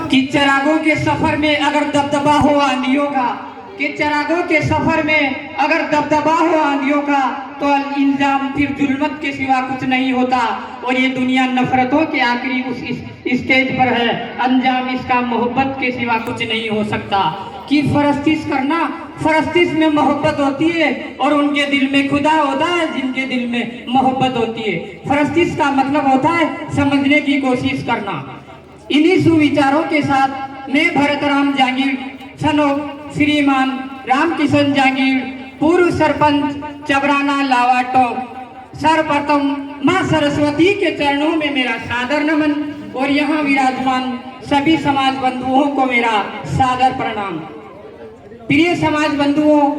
कि चिरागों के सफर में अगर दबदबा हो आंधियों का, कि चिरागों के सफर में अगर दबदबा हो आंधियों का, तो इल्जाम फिर जुल्मत के सिवा कुछ नहीं होता। और ये दुनिया नफरतों के आखिरी उस स्टेज पर है, अंजाम इसका मोहब्बत के सिवा कुछ नहीं हो सकता। कि फरस्तिश करना, फरस्तिश में मोहब्बत होती है और उनके दिल में खुदा होता है जिनके दिल में मोहब्बत होती है। फरस्तिश का मतलब होता है समझने की कोशिश करना। इन्हीं सुविचारों के साथ मैं भरत राम जहांगीर, सनो श्रीमान रामकिशन जहांगीर, पूर्व सरपंच चबराना लावाटो, सर्वप्रथम मां सरस्वती के चरणों में मेरा सादर नमन और यहाँ विराजमान सभी समाज बंधुओं को मेरा सादर प्रणाम। प्रिय समाज बंधुओं,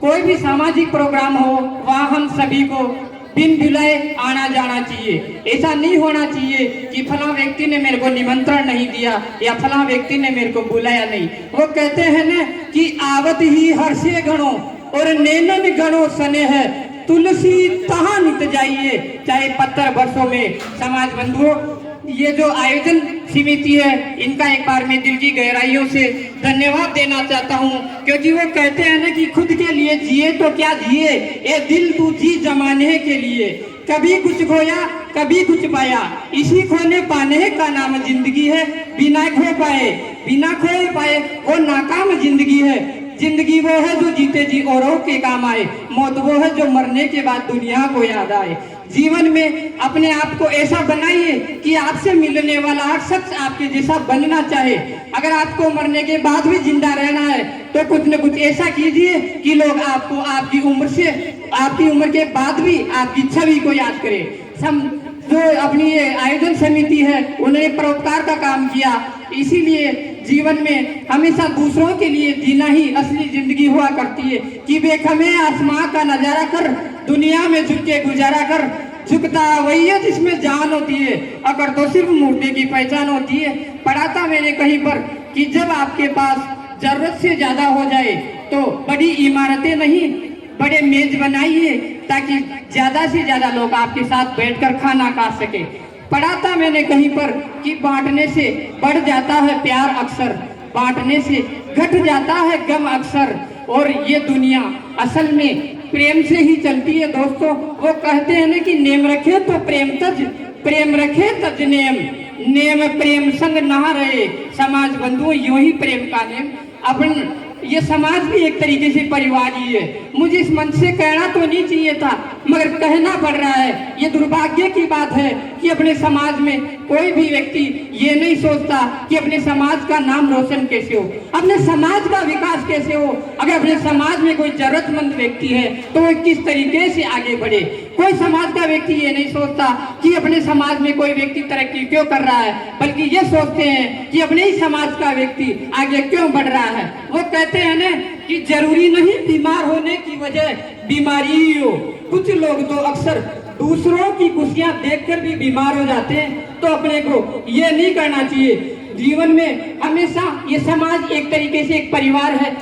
कोई भी सामाजिक प्रोग्राम हो वहाँ हम सभी को बिन बुलाए आना जाना चाहिए। ऐसा नहीं होना चाहिए कि फला व्यक्ति ने मेरे को निमंत्रण नहीं दिया या फला व्यक्ति ने मेरे को बुलाया नहीं। वो कहते हैं ना कि आवत ही हर्षे गणों और नैनन गणों सने है, तुलसी तहाँ नित जाइए चाहे पत्थर बरसों में। समाज बंधुओं, ये जो आयोजन समिति है इनका एक बार मैं दिल की गहराइयों से धन्यवाद देना चाहता हूँ, क्योंकि वो कहते हैं ना कि खुद के लिए जिए तो क्या जिए, ये दिल तू जी जमाने के लिए। कभी कुछ खोया कभी कुछ पाया, इसी खोने पाने का नाम जिंदगी है। बिना खो पाए बिना खोए पाए वो नाकाम जिंदगी है। जिंदगी वो है जो जीते जी औरों के काम आए, मौत वो है जो मरने के बाद दुनिया को याद आए। जीवन में अपने आप को ऐसा बनाइए कि आपसे मिलने वाला हर शख्स आपके जैसा बनना चाहे। अगर आपको मरने के बाद भी जिंदा रहना है तो कुछ न कुछ ऐसा कीजिए कि लोग आपको आपकी उम्र के बाद भी आपकी छवि को याद करें। जो अपनी ये आयोजन समिति है उन्होंने परोपकार का काम किया, इसीलिए जीवन में हमेशा दूसरों के लिए जीना ही असली जिंदगी हुआ करती है। कि बेखमे आसमां का नजारा कर, दुनिया में झुक के गुजारा कर, झुकता वही है जिसमें जान होती है, अगर तो सिर्फ मूर्ति की पहचान होती है। पढ़ा था मैंने कहीं पर कि जब आपके पास जरूरत से ज्यादा हो जाए तो बड़ी इमारतें नहीं बड़े मेज बनाइए ताकि ज्यादा से ज्यादा लोग आपके साथ बैठकर खाना खा सके। पढ़ा था मैंने कहीं पर कि बांटने से बढ़ जाता है प्यार अक्सर, बांटने से घट जाता है गम अक्सर। और ये दुनिया असल में प्रेम से ही चलती है दोस्तों। वो कहते हैं ना कि नेम रखे तो प्रेम तज, प्रेम रखे तज नेम, नेम प्रेम संग नहा रहे। समाज बंधुओं, यूं ही प्रेम का नेम अपन, ये समाज भी एक तरीके से परिवार ही है। मुझे इस मंच से कहना तो नहीं चाहिए था मगर कहना पड़ रहा है। ये दुर्भाग्य की बात है कि अपने समाज में कोई भी व्यक्ति ये नहीं सोचता कि अपने समाज का नाम रोशन कैसे हो, अपने समाज का विकास कैसे हो। अगर अपने समाज में कोई जरूरतमंद व्यक्ति है तो वो किस तरीके से आगे बढ़े। कोई समाज का व्यक्ति ये नहीं सोचता कि अपने समाज में कोई व्यक्ति तरक्की क्यों कर रहा है, बल्कि ये सोचते हैं कि अपने ही समाज का व्यक्ति आगे क्यों बढ़ रहा है। वो कहते हैं ना कि जरूरी नहीं बीमार होने की वजह बीमारी ही हो। कुछ लोग तो अक्सर दूसरों की खुशियां देखकर भी बीमार हो जाते हैं। तो अपने को ये नहीं करना चाहिए। जीवन में हमेशा ये समाज एक तरीके से एक परिवार है।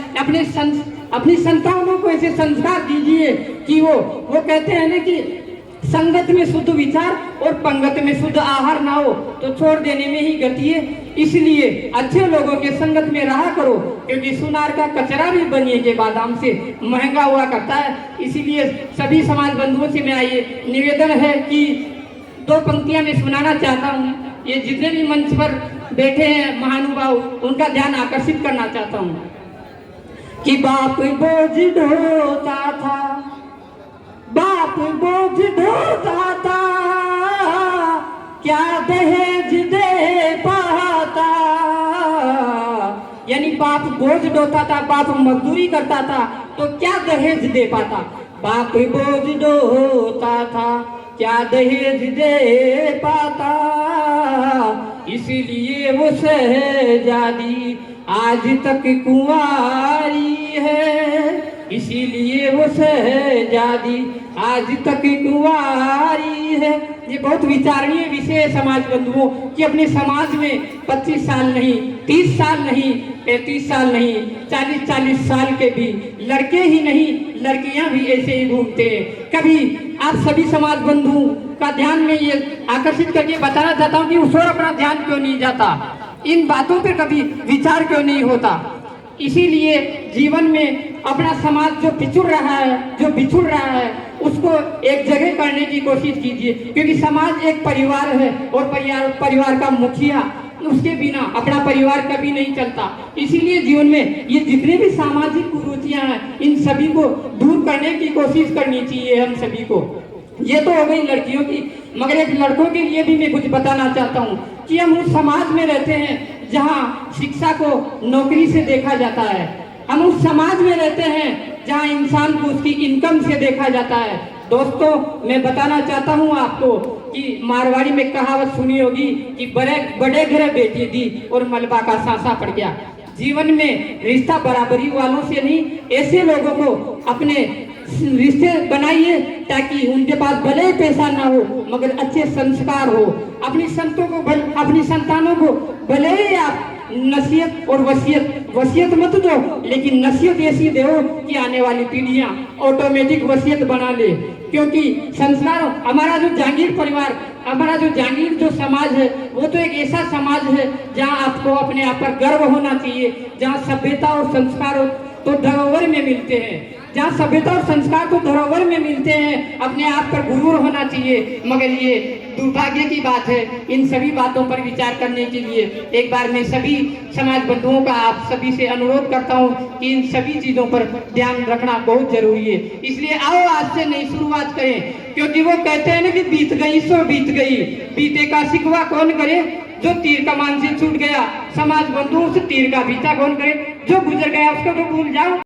अपनी संतानों को ऐसे संस्कार दीजिए कि वो कहते हैं ना कि संगत में शुद्ध विचार और पंगत में शुद्ध आहार ना हो तो छोड़ देने में ही गति है। इसलिए अच्छे लोगों के संगत में रहा करो, क्योंकि सुनार का कचरा भी बनिए के बादाम से महंगा हुआ करता है। इसीलिए सभी समाज बंधुओं से मेरा ये निवेदन है कि दो पंक्तियां मैं सुनाना चाहता हूँ। ये जितने भी मंच पर बैठे हैं महानुभाव, उनका ध्यान आकर्षित करना चाहता हूँ। कि बाप बोझ ढोता था, बाप बोझ ढोता था, क्या दहेज दे पाता। यानी बाप बोझ ढोता था, बाप मजदूरी करता था तो क्या दहेज दे पाता। बाप बोझ ढोता था, क्या दहेज दे पाता, इसीलिए वो शहजादी आज तक कुंवारी है, इसीलिए वो शहजादी आज तक कुंवारी है। ये बहुत विचारणीय विषय है समाज बंधुओं कि अपने समाज में 25 साल नहीं, 30 साल नहीं, 35 साल नहीं, 40-40 साल के भी लड़के ही नहीं लड़कियां भी ऐसे ही घूमते हैं। कभी आप सभी समाज बंधुओं का ध्यान में ये आकर्षित करके बताना चाहता हूँ कि उस ओर अपना ध्यान क्यों नहीं जाता। इन बातों पर कभी विचार क्यों नहीं होता। इसीलिए जीवन में अपना समाज जो बिछुड़ रहा है उसको एक जगह करने की कोशिश कीजिए, क्योंकि समाज एक परिवार है और परिवार का मुखिया, उसके बिना अपना परिवार कभी नहीं चलता। इसीलिए जीवन में ये जितने भी सामाजिक कुरीतियां हैं इन सभी को दूर करने की कोशिश करनी चाहिए हम सभी को। ये तो हो गई लड़कियों की, मगर एक लड़कों के लिए भी मैं कुछ बताना चाहता हूँ कि हम उस समाज में रहते हैं जहाँ शिक्षा को नौकरी से देखा जाता है। हम उस समाज में रहते हैं जहाँ इंसान को उसकी इनकम से देखा जाता है। दोस्तों, मैं बताना चाहता हूँ आपको कि मारवाड़ी में कहावत सुनी होगी कि बड़े घर बेटी दी और मलबा का सांसा पड़ गया। जीवन में रिश्ता बराबरी वालों से नहीं, ऐसे लोगों को अपने रिश्ते बनाइए ताकि उनके पास भले ही पैसा ना हो मगर अच्छे संस्कार हो। अपनी संतानों को भले ही आप नसीहत और वसीयत मत दो, लेकिन नसीहत ऐसी दो कि आने वाली पीढ़ियां ऑटोमेटिक वसीयत बना ले। क्योंकि संस्कार हमारा जो जहांगीर जो समाज है वो तो एक ऐसा समाज है जहां आपको अपने आप पर गर्व होना चाहिए, जहां सभ्यता और संस्कार तो धरोहर में मिलते हैं, जहाँ सभ्यता और संस्कार तो धरोहर में मिलते हैं, अपने आप पर गुरूर होना चाहिए। मगर ये दुर्भाग्य की बात है। इन सभी बातों पर विचार करने के लिए एक बार मैं सभी समाज बंधुओं का आप सभी से अनुरोध करता हूँ कि इन सभी चीजों पर ध्यान रखना बहुत जरूरी है। इसलिए आओ आज से नई शुरुआत करें, क्योंकि वो कहते हैं ना कि बीत गई सो बीत गई, बीते का शिकवा कौन करे, जो तीर कमान से छूट गया समाज बंधुओं से तीर का पीछा कौन करे, जो गुजर गया उसको तो भूल जाओ।